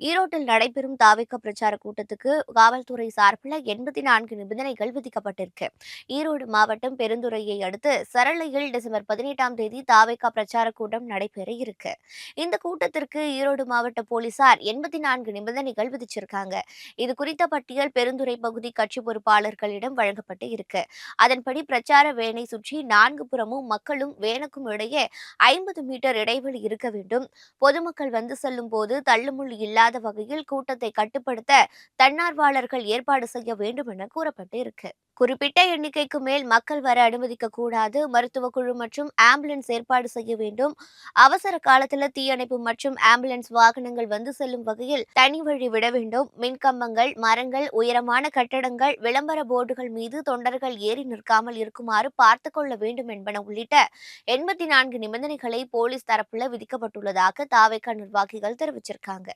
ஈரோட்டில் நடைபெறும் தாவேகா பிரச்சார கூட்டத்துக்கு காவல்துறை சார்பில் 84 நிபந்தனைகள் விதிக்கப்பட்டிருக்கு. ஈரோடு மாவட்டம் பெருந்துறையை அடுத்து சரளையில் டிசம்பர் 18ஆம் தேதி தாவேகா பிரச்சார கூட்டம் நடைபெற இருக்கு. இந்த கூட்டத்திற்கு ஈரோடு மாவட்ட போலீசார் 84 நிபந்தனைகள் விதிச்சிருக்காங்க. இது குறித்த பட்டியல் பெருந்துறை பகுதி கட்சி பொறுப்பாளர்களிடம் வழங்கப்பட்டு இருக்கு. அதன்படி பிரச்சார வேனை சுற்றி 4 புறமும் மக்களும் வேனுக்கும் இடையே 50 மீட்டர் இடைவெளி இருக்க வேண்டும். பொதுமக்கள் வந்து செல்லும் போது தள்ளுமுள்ளு இல்லாத வகையில் கூட்டத்தை கட்டுப்படுத்த தன்னார்வலர்கள் ஏற்பாடு செய்ய வேண்டும் என கூறப்பட்டு இருக்கு. குறிப்பிட்ட எண்ணிக்கைக்கு மேல் மக்கள் வர அனுமதிக்க கூடாது. மருத்துவ குழு மற்றும் ஆம்புலன்ஸ் ஏற்பாடு செய்ய வேண்டும். அவசர காலத்தில் தீயணைப்பு மற்றும் ஆம்புலன்ஸ் வாகனங்கள் வந்து செல்லும் வகையில் தனி வழி விட வேண்டும். மின்கம்பங்கள், மரங்கள், உயரமான கட்டடங்கள், விளம்பர போர்டுகள் மீது தொண்டர்கள் ஏறி நிற்காமல் இருக்குமாறு பார்த்துக் கொள்ள வேண்டும் என்பன உள்ளிட்ட 84 நிபந்தனைகளை போலீஸ் தரப்புல விதிக்கப்பட்டுள்ளதாக தாவேகா நிர்வாகிகள் தெரிவிச்சிருக்காங்க.